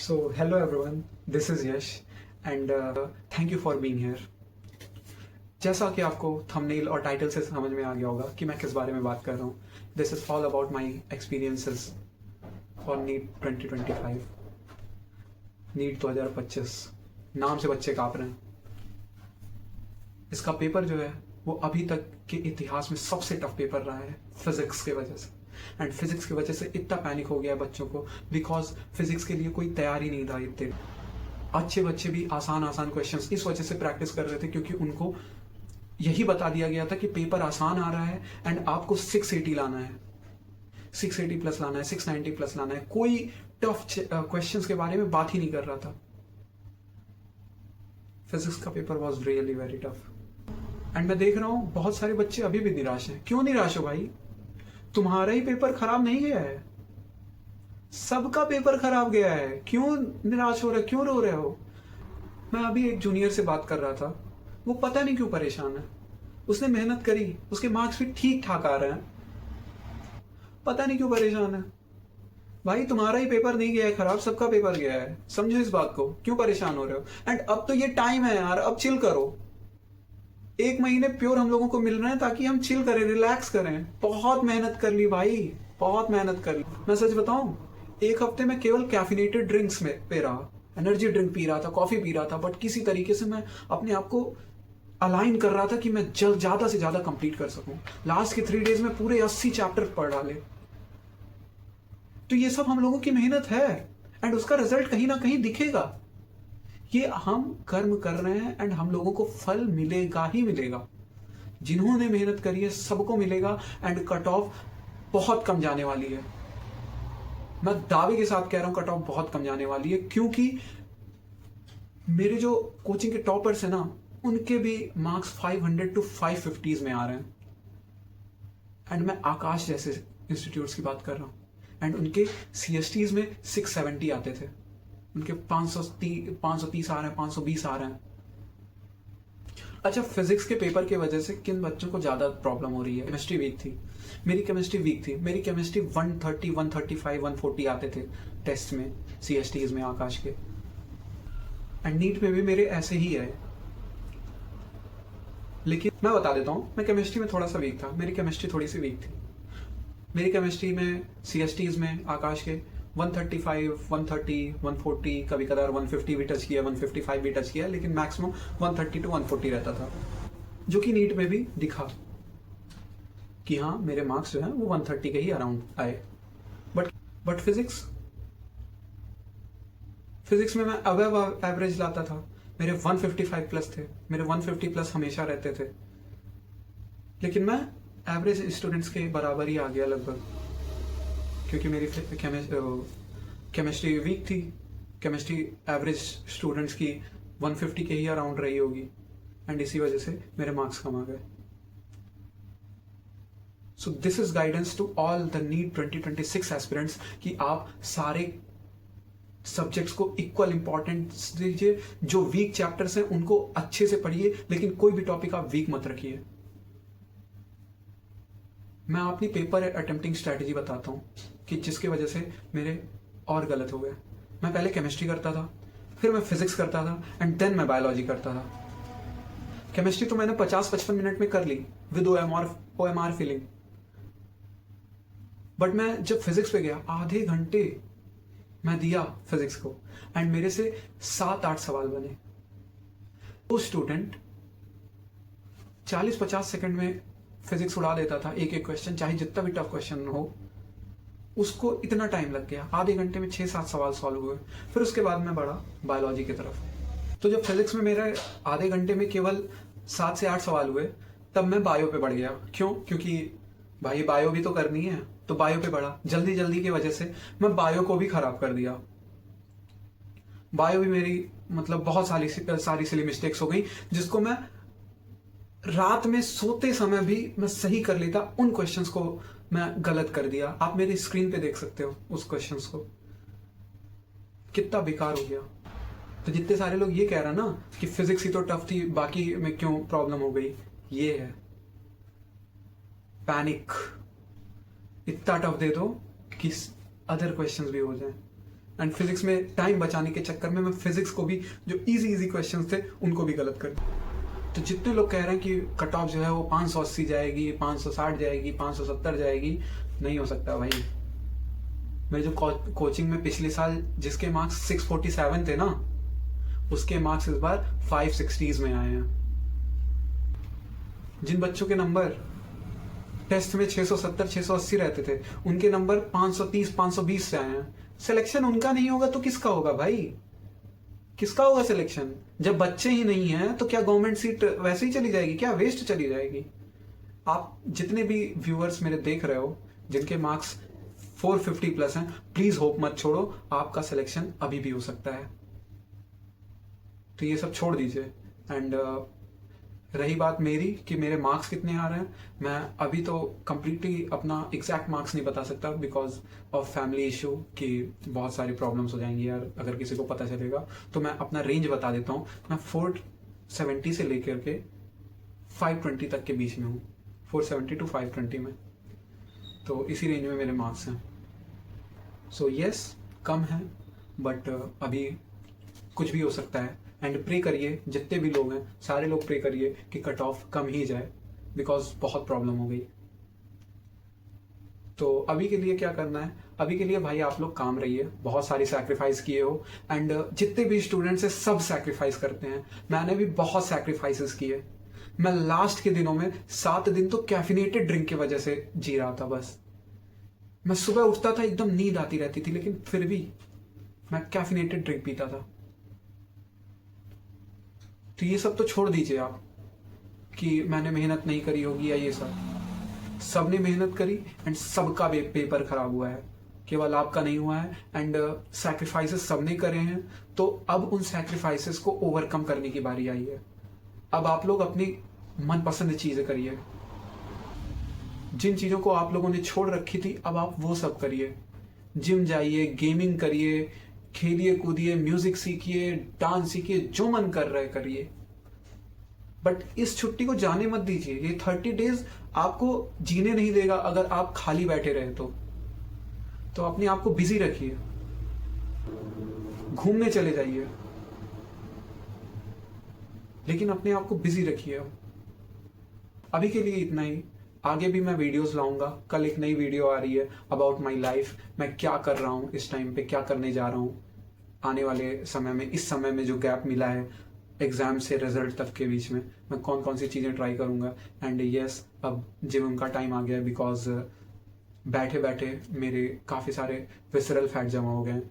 So, hello everyone, this is Yash and thank you for being here. जैसा कि आपको thumbnail और title से समझ में आ गया होगा कि मैं किस बारे में बात कर रहा हूँ. This is all about my experiences for NEET 2025. NEET 2025 नाम से बच्चे काँप रहे हैं. इसका पेपर जो है वो अभी तक के इतिहास में सबसे टफ पेपर रहा है फिजिक्स की वजह से. एंड फिजिक्स की वजह से इतना पैनिक हो गया है बच्चों को बिकॉज फिजिक्स के लिए कोई तैयारी नहीं था. इतने अच्छे बच्चे भी आसान आसान क्वेश्चंस इस वजह से प्रैक्टिस कर रहे थे क्योंकि उनको यही बता दिया गया था कि पेपर आसान आ रहा है एंड आपको 680 लाना है, 680 प्लस लाना है, 690 प्लस लाना है. कोई टफ क्वेश्चंस के बारे में बात ही नहीं कर रहा था. फिजिक्स का paper was really very tough and मैं देख रहा हूं बहुत सारे बच्चे अभी भी निराश हैं. क्यों निराश हो भाई? तुम्हारा ही पेपर खराब नहीं गया है, सबका पेपर खराब गया है. क्यों निराश हो रहे, क्यों रो रहे हो? मैं अभी एक जूनियर से बात कर रहा था, वो पता नहीं क्यों परेशान है. उसने मेहनत करी, उसके मार्क्स भी ठीक ठाक आ रहे हैं, पता नहीं क्यों परेशान है. भाई तुम्हारा ही पेपर नहीं गया है खराब, सबका पेपर गया है. समझो इस बात को, क्यों परेशान हो रहे हो? एंड अब तो ये टाइम है यार, अब चिल करो. 1 महीने प्योर हम लोगों को मिल रहे हैं ताकि हम चिल करें, रिलैक्स करें. बहुत मेहनत कर ली भाई, बहुत मेहनत कर ली. मैं सच बताऊं, 1 हफ्ते में केवल कैफिनेटेड ड्रिंक्स में पे रहा, एनर्जी ड्रिंक पी रहा था, कॉफी पी रहा था, बट किसी तरीके से मैं अपने आप को अलाइन कर रहा था कि मैं ज्यादा से ज्यादा कंप्लीट कर सकूं. लास्ट के 3 डेज में पूरे 80 चैप्टर पढ़ डाले. तो ये सब हम लोगों की मेहनत है एंड उसका रिजल्ट कहीं ना कहीं दिखेगा. ये हम कर्म कर रहे हैं एंड हम लोगों को फल मिलेगा ही मिलेगा. जिन्होंने मेहनत करी है सबको मिलेगा एंड कट ऑफ बहुत कम जाने वाली है. मैं दावे के साथ कह रहा हूं कट ऑफ बहुत कम जाने वाली है क्योंकि मेरे जो कोचिंग के टॉपर्स हैं ना, उनके भी मार्क्स 500 to 550 में आ रहे हैं. एंड मैं आकाश जैसे इंस्टीट्यूट्स की बात कर रहा हूं एंड उनके CSTs में 670 आते थे, उनके 530 आ रहे हैं, 520 आ रहे हैं. अच्छा, फिजिक्स के पेपर की वजह से किन बच्चों को ज्यादा प्रॉब्लम हो रही है? केमिस्ट्री वीक थी, मेरी केमिस्ट्री वीक थी. मेरी केमिस्ट्री 130, 135, 140 आते थे टेस्ट में, CSTs में आकाश के. एंड नीट में भी मेरे ऐसे ही है. लेकिन मैं बता देता हूं, मैं केमिस्ट्री में थोड़ा सा वीक था, मेरी केमिस्ट्री थोड़ी सी वीक थी. मेरी केमिस्ट्री में CSTs में आकाश के 135, 130, 140, कभी कदार 150 भी टच किया, 155 भी टच किया, लेकिन मैक्सिमम 130 to 140 रहता था. जो कि नीट में भी दिखा कि हाँ मेरे मार्क्स जो हैं वो 130 के ही अराउंड आए. बट फिजिक्स में मैं अबव एवरेज लाता था. मेरे 155 प्लस थे, मेरे 150 प्लस हमेशा रहते थे. लेकिन मैं एवरेज स्टूडेंट्स के बराबर ही आ गया लगभग, क्योंकि मेरी केमिस्ट्री वीक थी. केमिस्ट्री एवरेज स्टूडेंट्स की 150 के ही अराउंड रही होगी एंड इसी वजह से मेरे मार्क्स कम आ गए. So this is guidance to all the NEET 2026 aspirants कि आप सारे सब्जेक्ट्स को इक्वल इंपॉर्टेंस दीजिए. जो वीक चैप्टर्स हैं उनको अच्छे से पढ़िए, लेकिन कोई भी टॉपिक आप वीक मत रखिए. मैं अपनी पेपर अटेम्प्टिंग स्ट्रेटेजी बताता हूं कि जिसकी वजह से मेरे और गलत हो गए. मैं पहले केमिस्ट्री करता था, फिर मैं फिजिक्स करता था एंड देन मैं बायोलॉजी करता था. केमिस्ट्री तो मैंने 50-55 मिनट में कर ली विद OMR फीलिंग. बट मैं जब फिजिक्स पे गया, आधे घंटे मैं दिया फिजिक्स को एंड मेरे से 7-8 सवाल बने. वो स्टूडेंट 40-50 सेकंड में फिजिक्स उड़ा देता था, एक एक क्वेश्चन, चाहे जितना भी टफ क्वेश्चन हो. उसको इतना टाइम लग गया, आधे घंटे में 6-7 सवाल सॉल्व हुए. फिर उसके बाद मैं बढ़ा बायोलॉजी की तरफ. तो जब फिजिक्स में मेरे आधे घंटे में केवल 7 से 8 सवाल हुए, तब मैं बायो पे बढ़ गया. क्यों? क्योंकि भाई बायो भी तो करनी है, तो बायो पे बढ़ा. जल्दी जल्दी की वजह से मैं बायो को भी खराब कर दिया. बायो भी मेरी मतलब बहुत सारी सिली मिस्टेक्स हो गई, जिसको मैं रात में सोते समय भी मैं सही कर लेता. उन क्वेश्चंस को मैं गलत कर दिया. आप मेरी स्क्रीन पे देख सकते हो उस क्वेश्चंस को, कितना बेकार हो गया. तो जितने सारे लोग ये कह रहे हैं ना कि फिजिक्स ही तो टफ थी, बाकी में क्यों प्रॉब्लम हो गई, ये है पैनिक. इतना टफ दे दो कि अदर क्वेश्चंस भी हो जाएं. एंड फिजिक्स में टाइम बचाने के चक्कर में मैं फिजिक्स को भी, जो इजी इजी क्वेश्चंस थे उनको भी गलत कर दिया। तो जितने लोग कह रहे हैं कि कट ऑफ जो है वो 580 जाएगी, 560 जाएगी, 570 जाएगी, नहीं हो सकता भाई। मेरे जो कोचिंग में पिछले साल जिसके मार्क्स 647 थे ना, उसके मार्क्स इस बार 560s में आए हैं। जिन बच्चों के नंबर टेस्ट में 670 680 रहते थे, उनके नंबर 530 520 से आए हैं। सिलेक्शन उनका नहीं होगा तो किसका होगा भाई? किसका होगा सिलेक्शन? जब बच्चे ही नहीं हैं तो क्या गवर्नमेंट सीट वैसे ही चली जाएगी? क्या वेस्ट चली जाएगी? आप जितने भी व्यूअर्स मेरे देख रहे हो जिनके मार्क्स 450 प्लस हैं, प्लीज होप मत छोड़ो, आपका सिलेक्शन अभी भी हो सकता है। तो ये सब छोड़ दीजिए। एंड रही बात मेरी कि मेरे मार्क्स कितने आ रहे हैं, मैं अभी तो कंप्लीटली अपना एग्जैक्ट मार्क्स नहीं बता सकता बिकॉज ऑफ फैमिली इशू, कि बहुत सारी प्रॉब्लम्स हो जाएंगी यार अगर किसी को पता चलेगा। तो मैं अपना रेंज बता देता हूँ। मैं 470 से लेकर के 520 तक के बीच में हूँ, 470 to 520 में। तो इसी रेंज में मेरे मार्क्स हैं। सो यस, कम है बट अभी कुछ भी हो सकता है। एंड प्रे करिए, जितने भी लोग हैं सारे लोग प्रे करिए कि कट ऑफ कम ही जाए बिकॉज बहुत प्रॉब्लम हो गई। तो अभी के लिए क्या करना है? अभी के लिए भाई आप लोग काम रहिए, बहुत सारी सैक्रिफाइस किए हो। एंड जितने भी स्टूडेंट्स हैं सब सैक्रिफाइस करते हैं, मैंने भी बहुत सैक्रिफाइसेस किए। मैं लास्ट के दिनों में 7 दिन तो कैफिनेटेड ड्रिंक की वजह से जी रहा था। बस मैं सुबह उठता था एकदम नींद आती रहती थी, लेकिन फिर भी मैं कैफिनेटेड ड्रिंक पीता था। तो ये सब तो छोड़ दीजिए आप कि मैंने मेहनत नहीं करी होगी या ये सब। सबने मेहनत करी एंड सबका पेपर खराब हुआ है, केवल आपका नहीं हुआ है। एंड सैक्रिफाइसेस सबने करे हैं, तो अब उन सैक्रिफाइसेस को ओवरकम करने की बारी आई है। अब आप लोग अपनी मनपसंद चीजें करिए। जिन चीजों को आप लोगों ने छोड़ रखी थी अब आप वो सब करिए। जिम जाइए, गेमिंग करिए, खेलिए कूदिए, म्यूजिक सीखिए, डांस सीखिए, जो मन कर रहा है करिए। बट इस छुट्टी को जाने मत दीजिए। ये 30 डेज आपको जीने नहीं देगा अगर आप खाली बैठे रहे तो अपने आप को बिजी रखिए, घूमने चले जाइए, लेकिन अपने आप को बिजी रखिए। अभी के लिए इतना ही। आगे भी मैं वीडियोस लाऊंगा। कल एक नई वीडियो आ रही है अबाउट माई लाइफ, मैं क्या कर रहा हूँ इस टाइम पे, क्या करने जा रहा हूँ आने वाले समय में। इस समय में जो गैप मिला है एग्जाम से रिजल्ट तक के बीच में, मैं कौन कौन सी चीज़ें ट्राई करूँगा। एंड यस, अब जिम का टाइम आ गया है बिकॉज बैठे बैठे मेरे काफ़ी सारे विसरल फैट जमा हो गए हैं।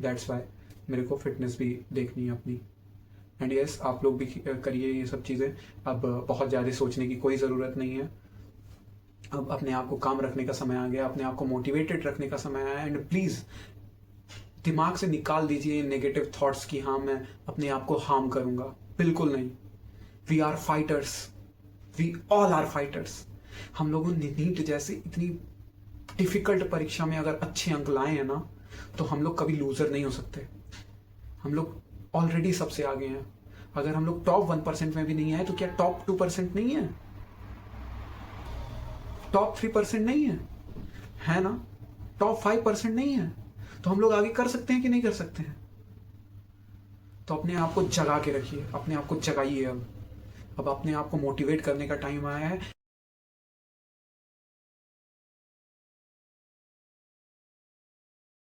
दैट्स वाई मेरे को फिटनेस भी देखनी है अपनी। एंड यस, आप लोग भी करिए ये सब चीज़ें। अब बहुत ज़्यादा सोचने की कोई ज़रूरत नहीं है। अब अपने आप को काम रखने का समय आ गया, अपने आप को मोटिवेटेड रखने का समय आया। एंड प्लीज दिमाग से निकाल दीजिए नेगेटिव थॉट्स कि हाँ मैं अपने आप को हार्म करूंगा। बिल्कुल नहीं। We are fighters, we all are fighters. हम लोगों ने नीट जैसे इतनी डिफिकल्ट परीक्षा में अगर अच्छे अंक लाए हैं ना, तो हम लोग कभी लूजर नहीं हो सकते। हम लोग ऑलरेडी सबसे आगे हैं। अगर हम लोग टॉप 1% में भी नहीं आए तो क्या टॉप 2% नहीं है? टॉप 3% नहीं है ना? टॉप 5% नहीं है? तो हम लोग आगे कर सकते हैं कि नहीं कर सकते हैं? तो अपने आप को जगा के रखिए, अपने आप को जगाइए। अब अपने आप को मोटिवेट करने का टाइम आया है।